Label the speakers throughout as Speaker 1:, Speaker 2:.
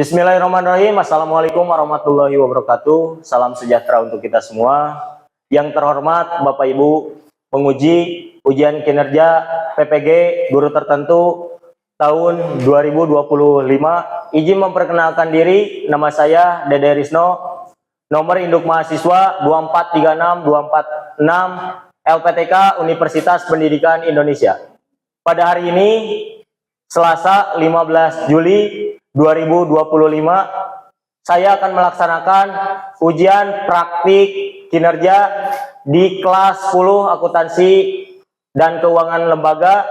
Speaker 1: Bismillahirrahmanirrahim. Assalamualaikum warahmatullahi wabarakatuh. Salam sejahtera untuk kita semua. Yang terhormat Bapak Ibu penguji ujian kinerja PPG guru tertentu tahun 2025. Izin memperkenalkan diri, nama saya Dede Risno. Nomor induk mahasiswa 2436246 LPTK Universitas Pendidikan Indonesia. Pada hari ini Selasa 15 Juli 2025, saya akan melaksanakan ujian praktik kinerja di kelas 10 akuntansi dan keuangan lembaga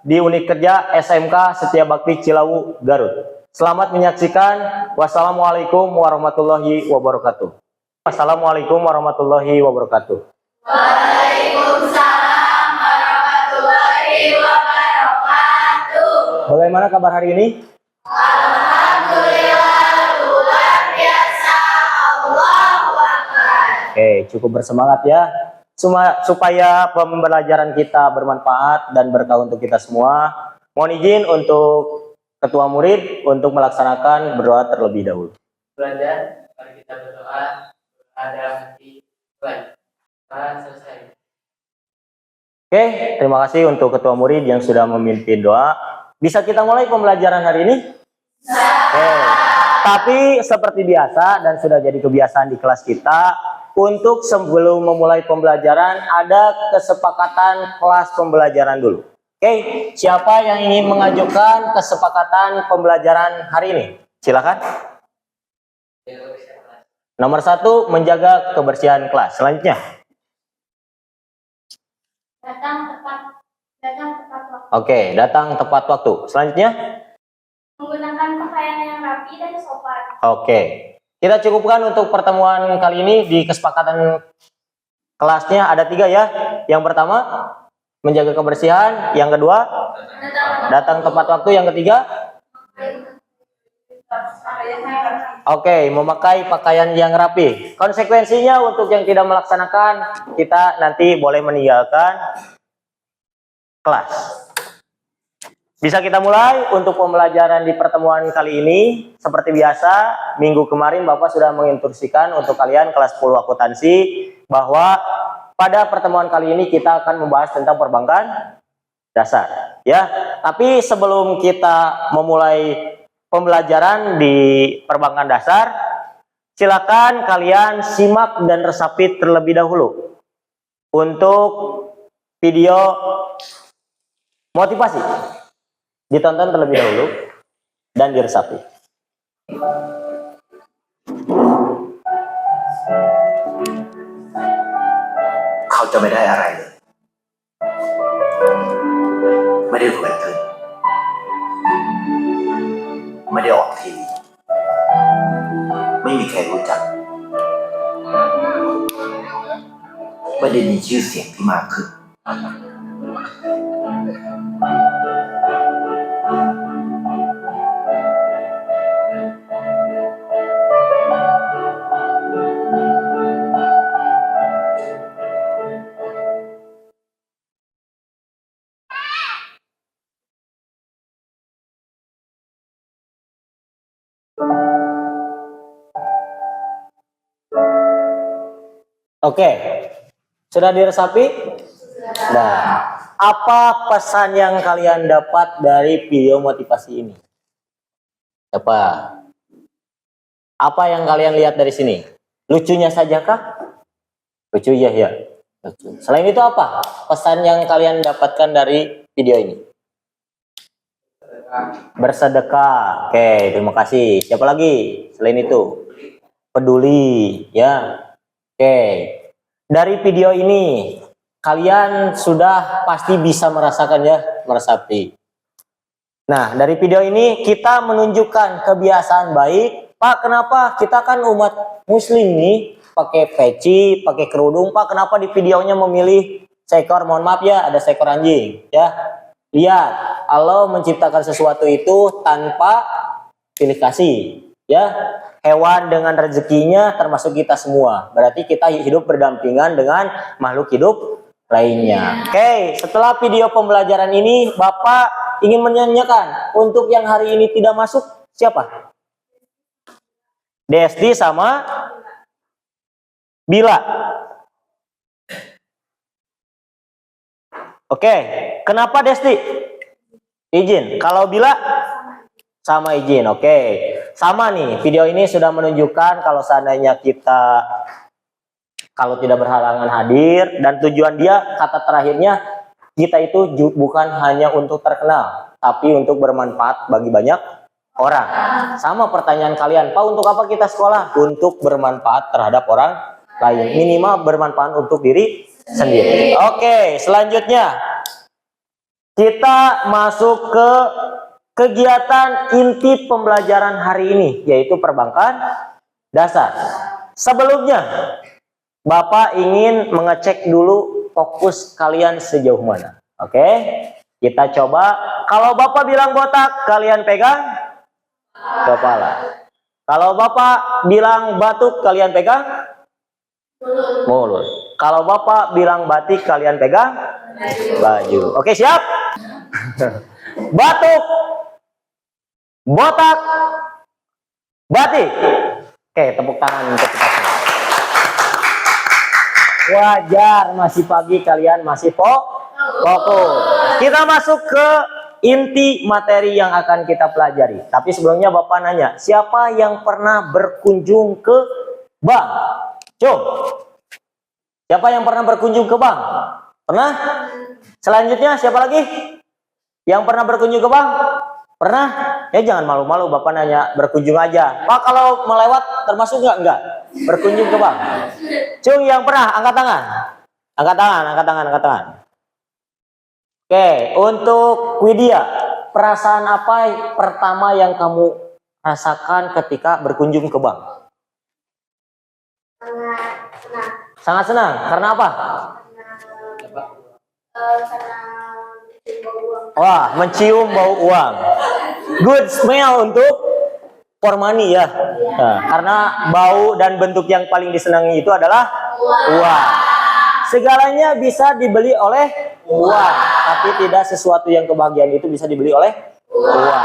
Speaker 1: di unit kerja SMK Setia Bakti Cilawu, Garut. Selamat menyaksikan. Wassalamualaikum warahmatullahi wabarakatuh. Assalamualaikum warahmatullahi wabarakatuh.
Speaker 2: Waalaikumsalam warahmatullahi wabarakatuh.
Speaker 1: Bagaimana kabar hari ini?
Speaker 2: Alhamdulillah, luar biasa. Allahu Akbar.
Speaker 1: Oke, cukup bersemangat ya. Supaya pembelajaran kita bermanfaat dan berkah untuk kita semua. Mohon izin untuk ketua murid untuk melaksanakan berdoa terlebih dahulu.
Speaker 3: Belajar, mari kita berdoa. Ada hati baik. Selesai.
Speaker 1: Oke, terima kasih untuk ketua murid yang sudah memimpin doa. Bisa kita mulai pembelajaran hari ini? Oke. Tapi seperti biasa dan sudah jadi kebiasaan di kelas kita, untuk sebelum memulai pembelajaran ada kesepakatan kelas pembelajaran dulu. Oke, siapa yang ingin mengajukan kesepakatan pembelajaran hari ini? Silakan. Nomor 1, menjaga kebersihan kelas. Selanjutnya.
Speaker 2: Datang tepat waktu.
Speaker 1: Oke, datang tepat waktu. Selanjutnya.
Speaker 2: Menggunakan pakaian yang rapi dan sopan.
Speaker 1: Oke, kita cukupkan untuk pertemuan kali ini. Di kesepakatan kelasnya ada 3 ya. Yang pertama, menjaga kebersihan. Yang kedua, datang tepat waktu. Yang ketiga, oke, memakai pakaian yang rapi. Konsekuensinya untuk yang tidak melaksanakan, kita nanti boleh meninggalkan kelas. Bisa kita mulai untuk pembelajaran di pertemuan kali ini. Seperti biasa, minggu kemarin Bapak sudah menginstruksikan untuk kalian kelas 10 akuntansi bahwa pada pertemuan kali ini kita akan membahas tentang perbankan dasar. Ya, tapi sebelum kita memulai pembelajaran di perbankan dasar, silakan kalian simak dan resapi terlebih dahulu untuk video motivasi. Ditonton terlebih dahulu dan diresapi.
Speaker 4: เขาจะไม่ได้อะไรเลย ไม่ได้รวยขึ้น ไม่ได้ออกทีวี ไม่มีใครรู้จัก ไม่ได้มีชื่อเสียงที่มากขึ้น
Speaker 1: Oke, sudah diresapi? Nah, apa pesan yang kalian dapat dari video motivasi ini? Apa yang kalian lihat dari sini? Lucunya saja kah? Lucu ya, ya. Lucu. Selain itu apa pesan yang kalian dapatkan dari video ini? Bersedekah. Oke, terima kasih. Siapa lagi selain itu? Peduli, ya. Oke, dari video ini kalian sudah pasti bisa merasakan ya, meresapi. Nah, dari video ini kita menunjukkan kebiasaan baik. Pak, kenapa kita kan umat muslim nih, pakai peci, pakai kerudung. Pak, kenapa di videonya memilih seekor, mohon maaf ya, ada seekor anjing ya. Lihat, Allah menciptakan sesuatu itu tanpa pilih kasih ya. Hewan dengan rezekinya termasuk kita semua. Berarti kita hidup berdampingan dengan makhluk hidup lainnya. Oke, setelah video pembelajaran ini, Bapak ingin menyanyikan untuk yang hari ini tidak masuk, siapa? Desti sama Bila. Oke, kenapa Desti? Izin. Kalau Bila? Sama izin. Oke. Sama nih, video ini sudah menunjukkan kalau seandainya kita kalau tidak berhalangan hadir, dan tujuan dia, kata terakhirnya, kita itu bukan hanya untuk terkenal, tapi untuk bermanfaat bagi banyak orang. Sama pertanyaan kalian, Pak, untuk apa kita sekolah? Untuk bermanfaat terhadap orang lain, minimal bermanfaat untuk diri sendiri. Oke, selanjutnya kita masuk ke kegiatan inti pembelajaran hari ini, yaitu perbankan dasar. Sebelumnya, Bapak ingin mengecek dulu fokus kalian sejauh mana. Oke, kita coba. Kalau Bapak bilang botak, kalian pegang kepala. Kalau Bapak bilang batuk, kalian pegang mulut. Kalau Bapak bilang batik, kalian pegang baju. Oke, siap? Batuk, botak, batik. Oke, tepuk tangan untuk kita semua. Wajar, masih pagi kalian masih fokus. Kita masuk ke inti materi yang akan kita pelajari. Tapi sebelumnya Bapak nanya, siapa yang pernah berkunjung ke bank? Cung, siapa yang pernah berkunjung ke bank? Pernah? Selanjutnya siapa lagi? Yang pernah berkunjung ke bank? Pernah? Ya jangan malu-malu, Bapak nanya, berkunjung aja. Pak, kalau melewat termasuk enggak? Berkunjung ke bank. Cung yang pernah, angkat tangan. Angkat tangan. Oke, untuk Widya, perasaan apa pertama yang kamu rasakan ketika berkunjung ke bank? Sangat senang. Karena apa? Wah, mencium bau uang. Good smell untuk for money ya. Nah, karena bau dan bentuk yang paling disenangi itu adalah uang. Segalanya bisa dibeli oleh uang, tapi tidak sesuatu yang kebahagiaan itu bisa dibeli oleh uang.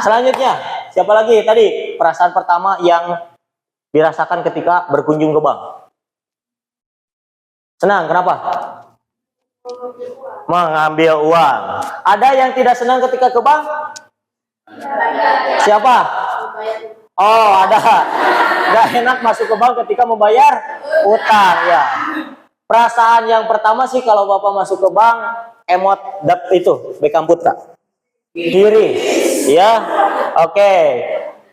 Speaker 1: Selanjutnya, siapa lagi tadi perasaan pertama yang dirasakan ketika berkunjung ke bank? Senang, kenapa? Mengambil uang. Ada yang tidak senang ketika ke bank? Siapa? Oh, ada. Gak enak masuk ke bank ketika membayar utang ya. Perasaan yang pertama sih kalau Bapak masuk ke bank, emot itu Beckham Putra. Kiri, ya. Oke.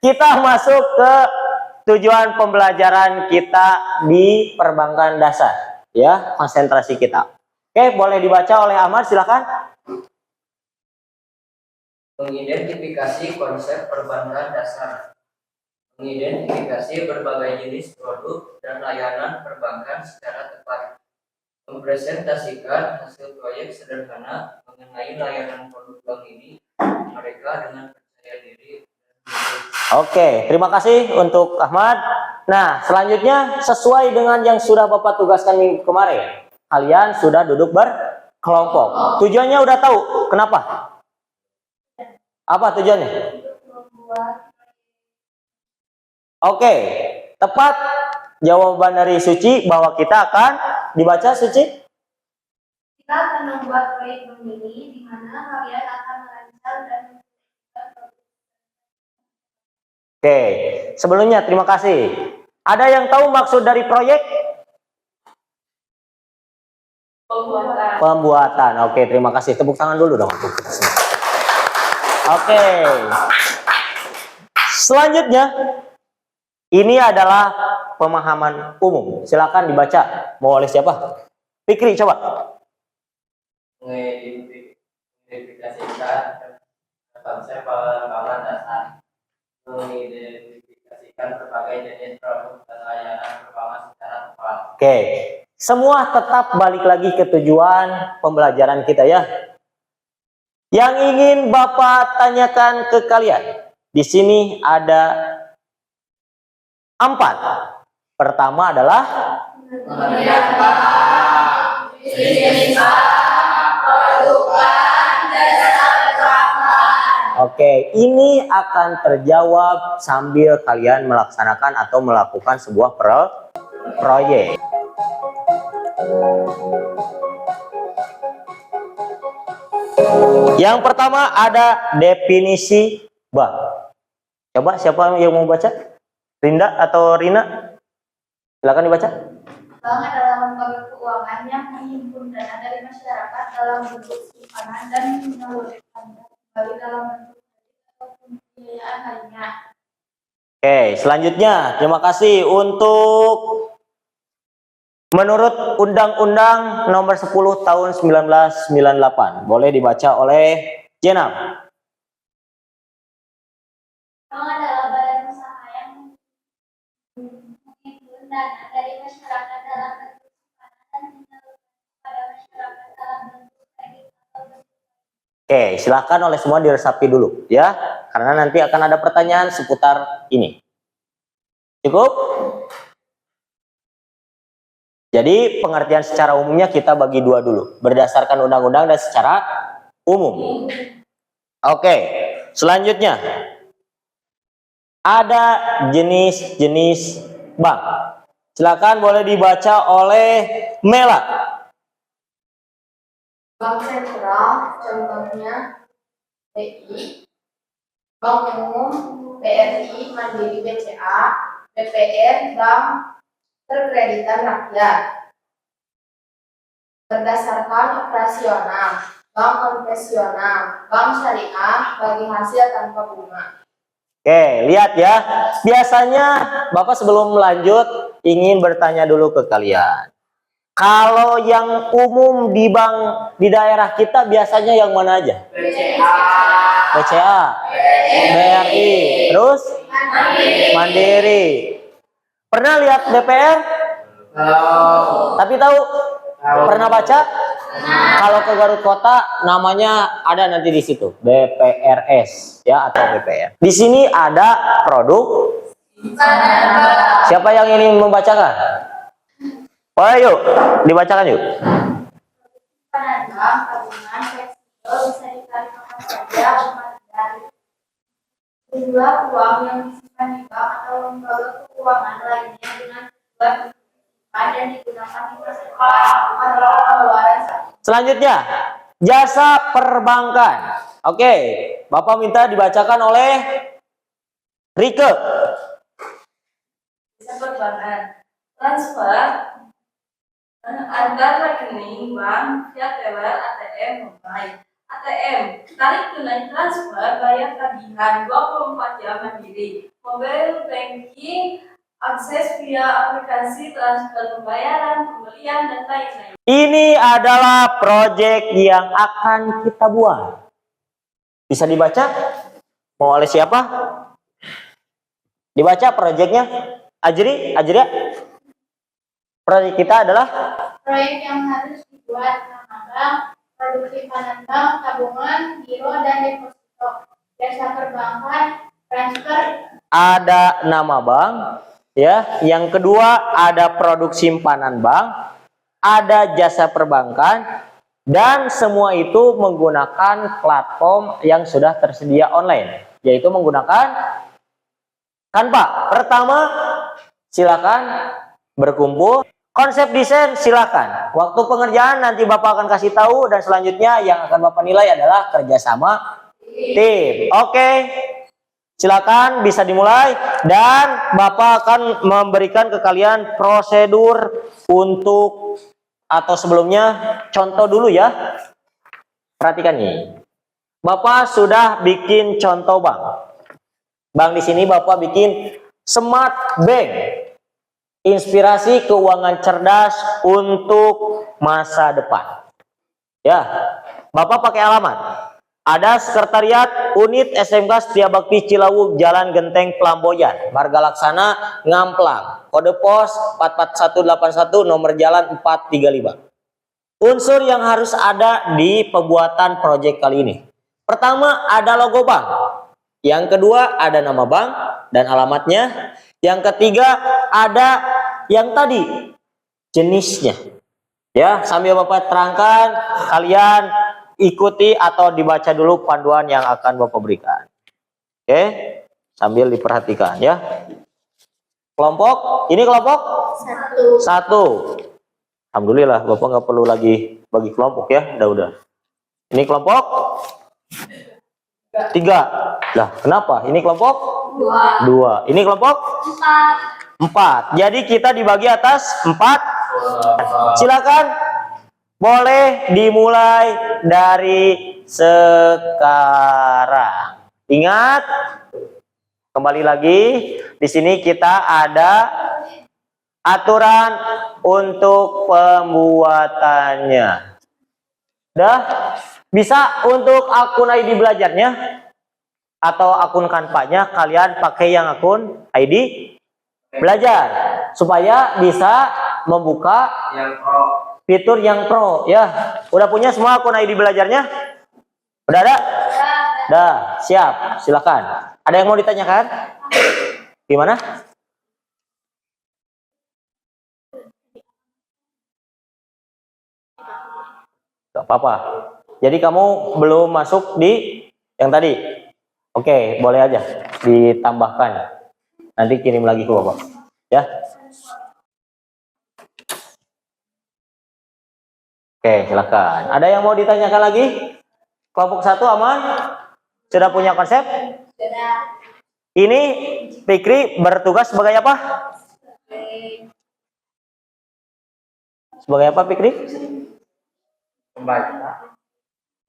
Speaker 1: Kita masuk ke tujuan pembelajaran kita di perbankan dasar, ya. Konsentrasi kita. Oke, boleh dibaca oleh Ahmad, silakan.
Speaker 3: Mengidentifikasi konsep perbankan dasar. Mengidentifikasi berbagai jenis produk dan layanan perbankan secara tepat. Mempresentasikan hasil proyek sederhana mengenai layanan produk bank ini mereka dengan percaya diri.
Speaker 1: Oke, terima kasih untuk Ahmad. Nah, selanjutnya sesuai dengan yang sudah Bapak tugaskan minggu kemarin. Kalian sudah duduk berkelompok. Tujuannya udah tahu. Kenapa? Apa tujuannya? Oke, tepat jawaban dari Suci bahwa kita akan dibaca Suci.
Speaker 2: Kita akan membuat proyek bank ini di mana kalian akan merancang dan
Speaker 1: Oke, sebelumnya terima kasih. Ada yang tahu maksud dari proyek? Pembuatan. Oke, terima kasih. Tepuk tangan dulu dong untuk kita semua. Oke. Selanjutnya, ini adalah pemahaman umum. Silakan dibaca. Mau oleh siapa? Fikri, coba.
Speaker 3: Mengidentifikasikan konsep perbankan dasar. Mengidentifikasikan berbagai jenis produk dan layanan perbankan secara tepat.
Speaker 1: Oke. Semua tetap balik lagi ke tujuan pembelajaran kita ya. Yang ingin Bapak tanyakan ke kalian, di sini ada 4. Pertama adalah Oke, ini akan terjawab sambil kalian melaksanakan atau melakukan sebuah proyek. Yang pertama ada definisi bank. Coba siapa yang mau baca? Rinda atau Rina? Silakan dibaca.
Speaker 2: Bank adalah lembaga keuangan yang menghimpun dana dari masyarakat dalam bentuk simpanan dan menyalurkannya kembali dalam bentuk kredit ataupun pembiayaan lainnya.
Speaker 1: Oke, selanjutnya terima kasih untuk menurut Undang-Undang Nomor 10 Tahun 1998. Boleh dibaca oleh Jenab.
Speaker 2: Bank adalah badan usaha yang menghimpun dana dari masyarakat dalam bentuk simpanan dan menyalurkannya kepada masyarakat dalam bentuk kredit atau bentuk.
Speaker 1: Oke, silakan oleh semua diresapi dulu ya, karena nanti akan ada pertanyaan seputar ini. Cukup? Jadi pengertian secara umumnya kita bagi dua dulu, berdasarkan undang-undang dan secara umum. Oke, selanjutnya ada jenis-jenis bank. Silakan boleh dibaca oleh Mela.
Speaker 2: Bank sentral, contohnya BI, Bank Umum, BRI, Mandiri, BCA, BPR, Bank Perkreditan Rakyat. Berdasarkan operasional, bank konvensional, bank syariah bagi hasil tanpa bunga.
Speaker 1: Oke, lihat ya. Biasanya Bapak sebelum lanjut ingin bertanya dulu ke kalian. Kalau yang umum di bank di daerah kita biasanya yang mana aja? BCA, BRI, terus Mandiri. Pernah lihat BPR? Tapi tahu? Pernah baca? Kalau ke Garut Kota namanya ada nanti di situ, BPRS ya atau BPR. Di sini ada produk. Siapa yang ingin membacakan? Oh, yuk, dibacakan yuk.
Speaker 2: Simpanan bank, tabungan, fleksibel bisa ditarik kapan saja, dari jumlah uang yang disimpan di bank atau lembaga keuangan lainnya dengan tujuan disimpan dan digunakan di masa depan atau pengeluaran saat ini.
Speaker 1: Selanjutnya, jasa perbankan. Oke, Bapak minta dibacakan oleh Rike.
Speaker 5: Jasa perbankan, transfer antar rekening bank via teller, ATM, mobile. ATM, tarik tunai, transfer, bayar tagihan 24 jam mandiri. Mobile banking, akses via aplikasi transfer pembayaran, pembelian, dan lain-lain.
Speaker 1: Ini adalah proyek yang akan kita buat. Bisa dibaca? Mau oleh siapa? Dibaca proyeknya? Ajri ya? Proyek kita adalah
Speaker 2: Proyek yang harus dibuat nama bank, produksi simpanan bank, tabungan, giro, dan deposito. Jasa perbankan, transfer,
Speaker 1: ada nama bank, ya. Yang kedua ada produk simpanan bank, ada jasa perbankan, dan semua itu menggunakan platform yang sudah tersedia online, yaitu menggunakan Canva. Pertama, silakan berkumpul. Konsep desain silakan. Waktu pengerjaan nanti Bapak akan kasih tahu, dan selanjutnya yang akan Bapak nilai adalah kerjasama tim. Oke, silakan bisa dimulai, dan Bapak akan memberikan ke kalian prosedur untuk atau sebelumnya contoh dulu ya. Perhatikan nih, Bapak sudah bikin contoh bank. Bank di sini Bapak bikin Smart Bank. Inspirasi keuangan cerdas untuk masa depan. Ya, Bapak pakai alamat. Ada sekretariat unit SMK Setia Bakti Cilawu, Jalan Genteng Pelamboyan, Marga Laksana, Ngamplang. Kode pos 44181, nomor jalan 435. Unsur yang harus ada di pembuatan proyek kali ini. Pertama, ada logo bank. Yang kedua, ada nama bank dan alamatnya. Yang ketiga, ada yang tadi jenisnya. Ya, sambil Bapak terangkan, kalian ikuti atau dibaca dulu panduan yang akan Bapak berikan. Oke, sambil diperhatikan ya. Kelompok, ini kelompok satu. Alhamdulillah, Bapak nggak perlu lagi bagi kelompok ya, udah. Ini kelompok 3. Lah, kenapa? Ini kelompok 2. Ini kelompok 4. Jadi kita dibagi atas 4. Silakan. Boleh dimulai dari sekarang. Ingat, kembali lagi, di sini kita ada aturan untuk pembuatannya. Udah? Bisa untuk akun ID belajarnya atau akun Canva-nya kalian pakai yang akun ID belajar supaya bisa membuka
Speaker 3: Yang pro.
Speaker 1: fitur yang pro ya. Udah punya semua akun ID belajarnya? Udah ada? Udah, siap. Silakan. Ada yang mau ditanyakan? Gimana? Gak apa-apa. Jadi kamu belum masuk di yang tadi? Oke, boleh aja ditambahkan. Nanti kirim lagi ke Bapak. Ya. Oke, silakan. Ada yang mau ditanyakan lagi? Kelompok 1 aman? Sudah punya konsep? Ini Fikri bertugas sebagai apa? Sebagai apa Fikri?
Speaker 3: Pembaca.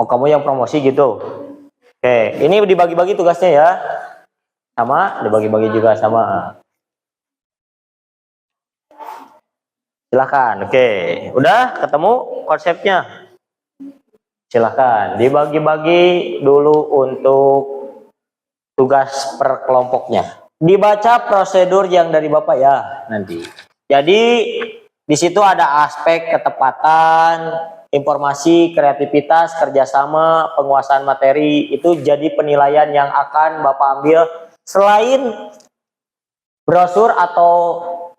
Speaker 1: Oh, kamu yang promosi gitu. Oke, ini dibagi-bagi tugasnya ya. Sama, dibagi-bagi juga sama. Silakan. Oke, udah ketemu konsepnya. Silakan dibagi-bagi dulu untuk tugas per kelompoknya. Dibaca prosedur yang dari Bapak ya nanti. Jadi di situ ada aspek ketepatan, informasi, kreativitas, kerjasama, penguasaan materi. Itu jadi penilaian yang akan Bapak ambil selain brosur atau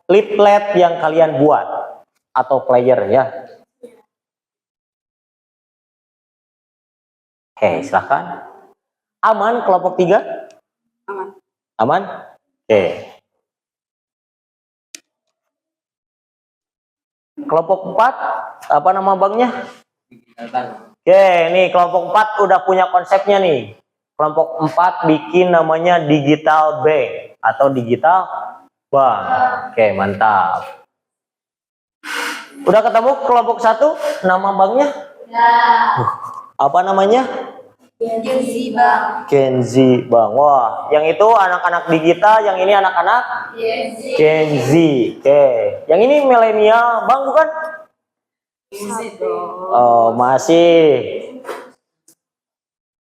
Speaker 1: leaflet yang kalian buat atau player ya. Oke, silakan. Aman kelompok 3?
Speaker 5: Aman.
Speaker 1: Aman? Oke. Kelompok 4, apa nama banknya? Oke, nih kelompok 4 udah punya konsepnya nih. Kelompok 4 bikin namanya digital bank atau digital bank. Oke, mantap. Udah ketemu kelompok 1 nama banknya? Apa namanya?
Speaker 2: Genzi Bang.
Speaker 1: Genzi Bang. Wah, yang itu anak-anak digital, yang ini anak-anak Gen Z. Oke. Yang ini milenial, Bang bukan? Oh, masih.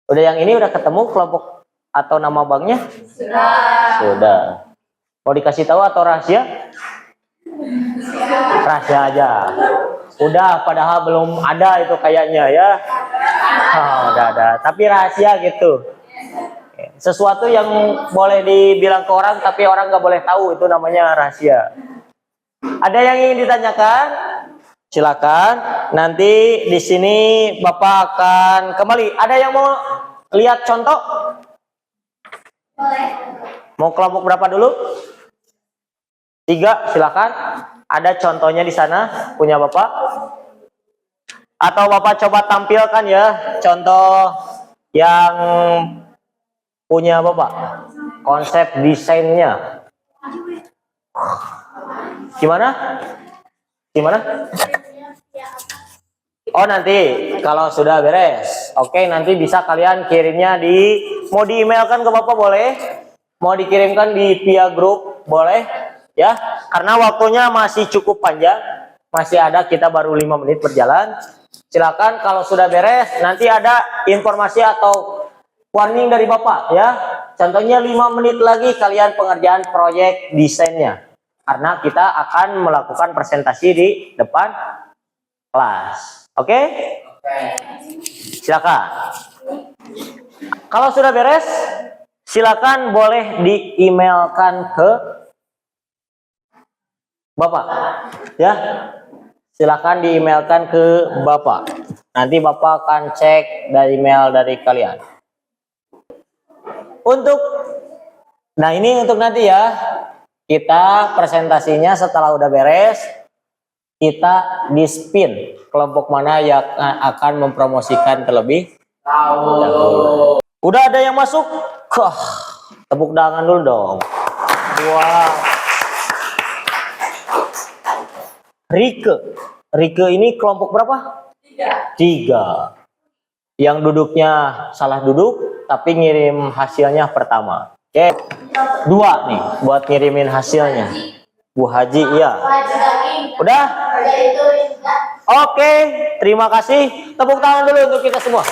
Speaker 1: Udah yang ini udah ketemu kelompok atau nama banknya? Sudah. Mau dikasih tahu atau rahasia? Rahasia aja. Udah, padahal belum ada itu kayaknya ya. Oh, udah ada, tapi rahasia gitu. Sesuatu yang boleh dibilang ke orang tapi orang nggak boleh tahu, itu namanya rahasia. Ada yang ingin ditanyakan? Silakan. Nanti di sini Bapak akan kembali. Ada yang mau lihat contoh?
Speaker 2: Boleh.
Speaker 1: Mau kelompok berapa dulu? 3, silakan. Ada contohnya di sana punya Bapak? Atau Bapak coba tampilkan ya contoh yang punya Bapak, konsep desainnya. Gimana? Gimana? Oh, nanti kalau sudah beres. Oke, nanti bisa kalian kirimnya mau di emailkan ke Bapak boleh? Mau dikirimkan di via grup boleh? Ya, karena waktunya masih cukup panjang. Masih ada, kita baru 5 menit berjalan. Silakan kalau sudah beres nanti ada informasi atau warning dari Bapak ya. Contohnya 5 menit lagi kalian pengerjaan proyek desainnya. Karena kita akan melakukan presentasi di depan kelas. Oke? Silakan. Kalau sudah beres, silakan boleh di-emailkan ke Bapak. Ya. Silakan di-emailkan ke Bapak. Nanti Bapak akan cek dari email dari kalian. Nah ini untuk nanti ya. Kita presentasinya setelah udah beres, kita di spin kelompok mana yang akan mempromosikan terlebih dahulu. Udah ada yang masuk? Tepuk tangan dulu dong. Wow. Rike ini kelompok berapa? 3. Yang duduknya salah duduk, tapi ngirim hasilnya pertama. Oke. 2 nih, buat ngirimin hasilnya. Bu Haji, iya. Udah? Oke, terima kasih. Tepuk tangan dulu untuk kita semua.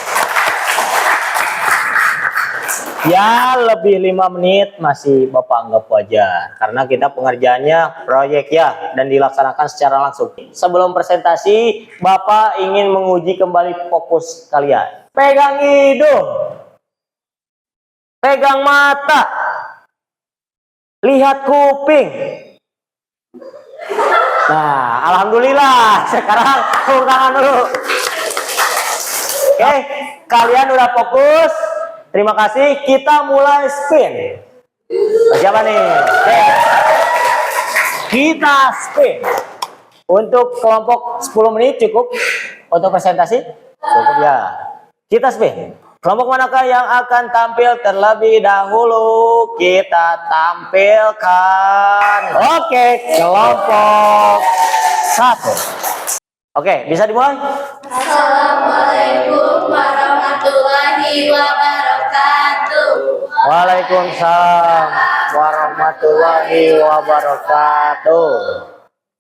Speaker 1: Ya, lebih 5 menit masih Bapak anggap wajar. Karena kita pengerjaannya proyek ya, dan dilaksanakan secara langsung. Sebelum presentasi, Bapak ingin menguji kembali fokus kalian. Pegang hidung. Pegang mata. Lihat kuping. Nah, alhamdulillah. Sekarang tepuk tangan dulu. Oke, kalian udah fokus. Terima kasih. Kita mulai spin. Siapa nih? Oke. Kita spin. Untuk kelompok 10 menit cukup untuk presentasi? Cukup ya. Kita spin. Kelompok manakah yang akan tampil terlebih dahulu? Kita tampilkan. Oke, kelompok 1. Oke, bisa dimulai?
Speaker 2: Assalamualaikum warahmatullahi wabarakatuh.
Speaker 1: Waalaikumsalam warahmatullahi wabarakatuh.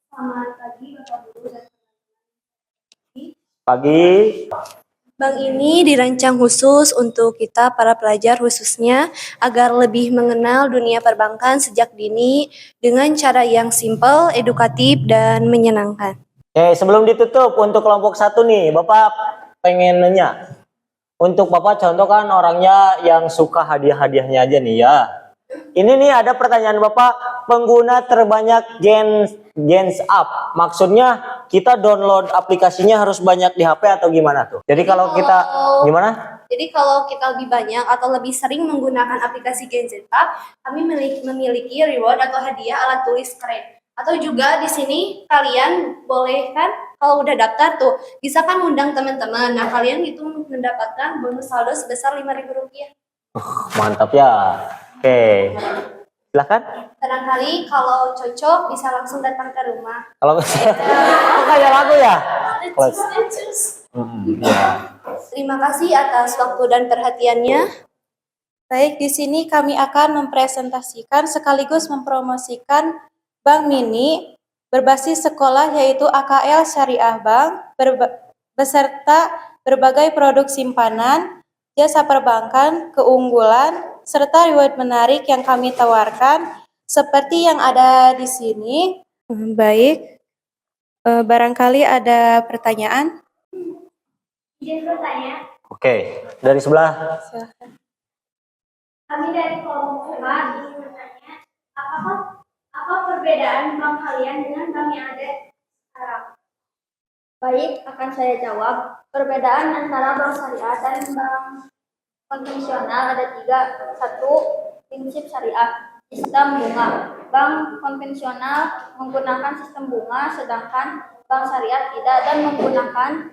Speaker 2: Selamat pagi Bapak Guru dan
Speaker 1: Pagi.
Speaker 6: Bank ini dirancang khusus untuk kita para pelajar khususnya agar lebih mengenal dunia perbankan sejak dini dengan cara yang simpel, edukatif, dan menyenangkan.
Speaker 1: Oke, sebelum ditutup untuk kelompok 1 nih, Bapak pengen nanya. Untuk Bapak contoh kan orangnya yang suka hadiah-hadiahnya aja nih ya. Ini nih ada pertanyaan Bapak, pengguna terbanyak Gens Up. Maksudnya kita download aplikasinya harus banyak di HP atau gimana tuh? Jadi kalau kita gimana?
Speaker 6: Jadi kalau kita lebih banyak atau lebih sering menggunakan aplikasi Gen Up, kami memiliki reward atau hadiah alat tulis keren. Atau juga di sini kalian boleh kan kalau udah daftar tuh bisa kan undang teman-teman. Nah kalian itu mendapatkan bonus saldo sebesar Rp5.000.
Speaker 1: Mantap ya. Oke. Silakan.
Speaker 6: Barangkali kalau cocok bisa langsung datang ke rumah.
Speaker 1: Kalau kok kayak lagu ya? Ya.
Speaker 6: Terima kasih atas waktu dan perhatiannya.
Speaker 7: Baik, di sini kami akan mempresentasikan sekaligus mempromosikan Bank Mini berbasis sekolah yaitu AKL Syariah Bank beserta berbagai produk simpanan, jasa perbankan, keunggulan, serta reward menarik yang kami tawarkan seperti yang ada di sini. Baik, barangkali ada pertanyaan?
Speaker 2: izin bertanya.
Speaker 1: Oke, dari sebelah.
Speaker 7: Silahkan.
Speaker 2: Kami dari kelompok 5 ingin bertanya, apa perbedaan bank kalian dengan bank yang ada sekarang? Baik, akan saya jawab. Perbedaan antara bank syariah dan bank konvensional ada 3. 1. Prinsip syariah, sistem bunga. Bank konvensional menggunakan sistem bunga, sedangkan bank syariah tidak dan menggunakan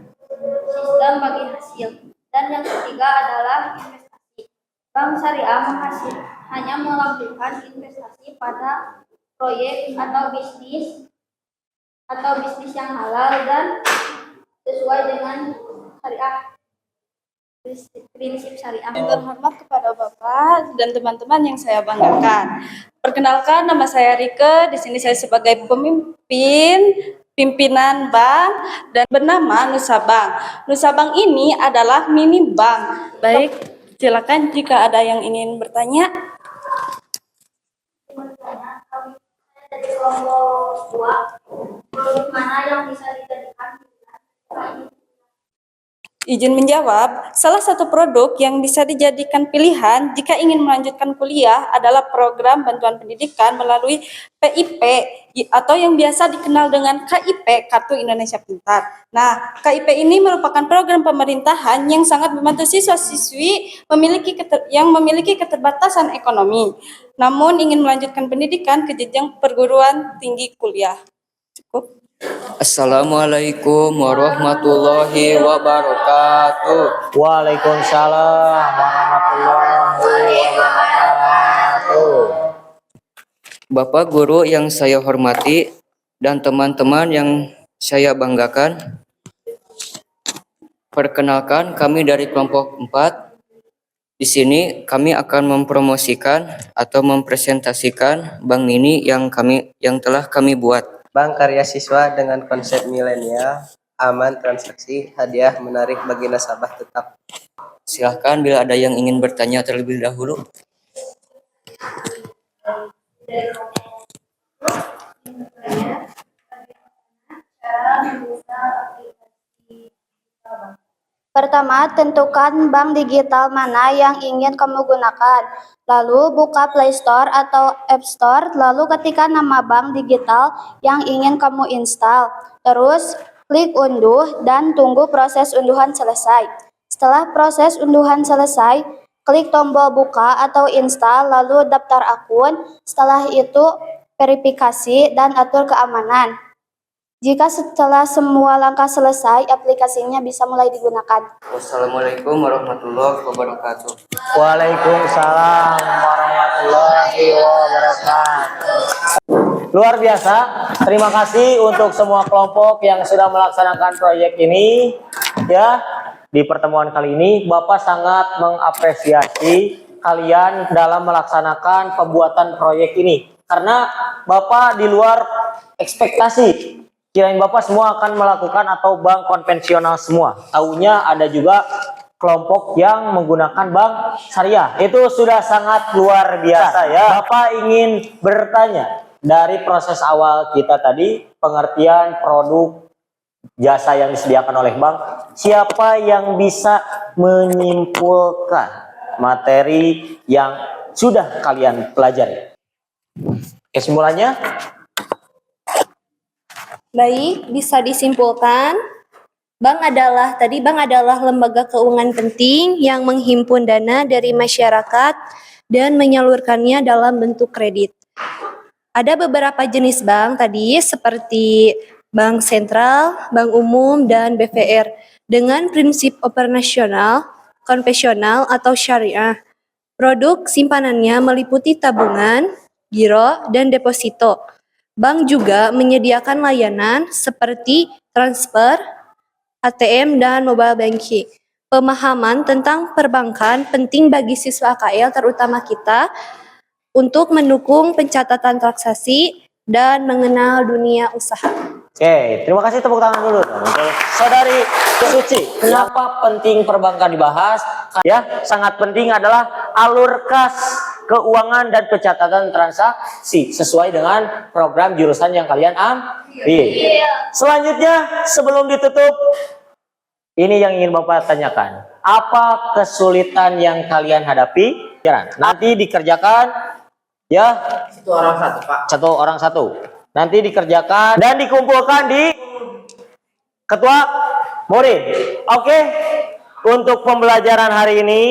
Speaker 2: sistem bagi hasil. Dan yang ketiga adalah investasi. Bank syariah hanya melakukan investasi pada proyek atau bisnis yang halal dan sesuai dengan syariah, prinsip syariah.
Speaker 7: Yang terhormat kepada Bapak dan teman-teman yang saya banggakan. Perkenalkan, nama saya Rike. Di sini saya sebagai pimpinan bank dan bernama Nusa Bank. Nusa Bank ini adalah mini bank. Baik, silakan jika ada yang ingin bertanya.
Speaker 2: Dari kelompok 2, produk mana yang bisa dijadikan pilihan?
Speaker 7: Izin menjawab, salah satu produk yang bisa dijadikan pilihan jika ingin melanjutkan kuliah adalah program bantuan pendidikan melalui PIP atau yang biasa dikenal dengan KIP, Kartu Indonesia Pintar. Nah, KIP ini merupakan program pemerintahan yang sangat membantu siswa-siswi yang memiliki keterbatasan ekonomi, namun ingin melanjutkan pendidikan ke jenjang perguruan tinggi kuliah. Cukup.
Speaker 3: Assalamualaikum warahmatullahi wabarakatuh.
Speaker 1: Waalaikumsalam warahmatullahi wabarakatuh.
Speaker 3: Bapak guru yang saya hormati dan teman-teman yang saya banggakan, perkenalkan kami dari kelompok 4. Di sini kami akan mempromosikan atau mempresentasikan Bank Mini yang telah kami buat.
Speaker 8: Bank karya siswa dengan konsep milenial, aman transaksi, hadiah menarik bagi nasabah tetap.
Speaker 3: Silahkan bila ada yang ingin bertanya terlebih dahulu.
Speaker 2: Pertama, tentukan bank digital mana yang ingin kamu gunakan. Lalu buka Play Store atau App Store, lalu ketikkan nama bank digital yang ingin kamu install. Terus, klik unduh dan tunggu proses unduhan selesai. Setelah proses unduhan selesai, klik tombol buka atau install, lalu daftar akun. Setelah itu, verifikasi dan atur keamanan. Jika setelah semua langkah selesai, aplikasinya bisa mulai digunakan.
Speaker 3: Wassalamualaikum warahmatullahi wabarakatuh.
Speaker 1: Waalaikumsalam warahmatullahi wabarakatuh. Luar biasa. Terima kasih untuk semua kelompok yang sudah melaksanakan proyek ini. Ya, di pertemuan kali ini Bapak sangat mengapresiasi kalian dalam melaksanakan pembuatan proyek ini. Karena Bapak di luar ekspektasi. Kirain Bapak semua akan melakukan atau bank konvensional semua. Taunya ada juga kelompok yang menggunakan bank syariah. Itu sudah sangat luar biasa ya. Bapak ingin bertanya dari proses awal kita tadi, pengertian produk jasa yang disediakan oleh bank, siapa yang bisa menyimpulkan materi yang sudah kalian pelajari? Kesimpulannya?
Speaker 6: Baik, bisa disimpulkan, bank adalah lembaga keuangan penting yang menghimpun dana dari masyarakat dan menyalurkannya dalam bentuk kredit. Ada beberapa jenis bank tadi seperti bank sentral, bank umum, dan BVR dengan prinsip operasional, konvensional atau syariah. Produk simpanannya meliputi tabungan, giro, dan deposito. Bank juga menyediakan layanan seperti transfer, ATM, dan mobile banking. Pemahaman tentang perbankan penting bagi siswa AKL terutama kita untuk mendukung pencatatan transaksi dan mengenal dunia usaha.
Speaker 1: Oke, terima kasih, tepuk tangan dulu dong untuk Saudari Suci. Kenapa penting perbankan dibahas? Ya, sangat penting adalah alur kas keuangan dan pencatatan transaksi sesuai dengan program jurusan yang kalian ambil. Selanjutnya, sebelum ditutup, ini yang ingin Bapak tanyakan. Apa kesulitan yang kalian hadapi? Nanti dikerjakan ya.
Speaker 8: Satu orang satu, Pak.
Speaker 1: Satu orang satu. Nanti dikerjakan dan dikumpulkan di ketua murid. Oke. Untuk pembelajaran hari ini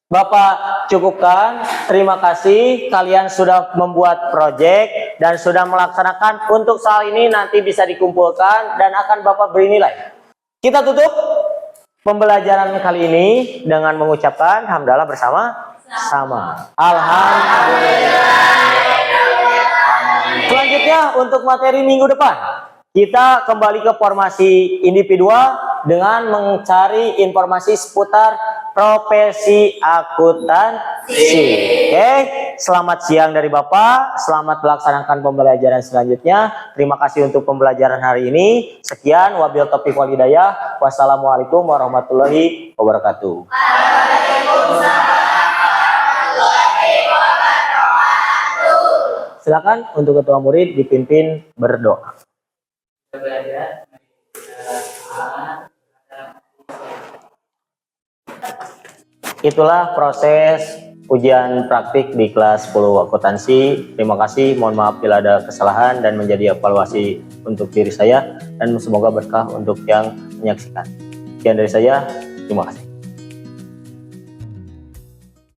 Speaker 1: Bapak cukupkan. Terima kasih kalian sudah membuat proyek dan sudah melaksanakan. Untuk soal ini nanti bisa dikumpulkan dan akan Bapak beri nilai. Kita tutup pembelajaran kali ini dengan mengucapkan hamdalah bersama-sama. Alhamdulillah. Selanjutnya untuk materi minggu depan, kita kembali ke formasi individual dengan mencari informasi seputar profesi akuntansi. Oke, selamat siang dari Bapak, selamat melaksanakan pembelajaran selanjutnya. Terima kasih untuk pembelajaran hari ini. Sekian, wabil taufiq wal hidayah. Wassalamualaikum warahmatullahi wabarakatuh. Silakan untuk ketua murid dipimpin berdoa.
Speaker 3: Belajar
Speaker 1: itulah proses ujian praktik di kelas 10 akuntansi. Terima kasih, mohon maaf bila ada kesalahan dan menjadi evaluasi untuk diri saya, dan semoga berkah untuk yang menyaksikan. Sekian dari saya, terima kasih.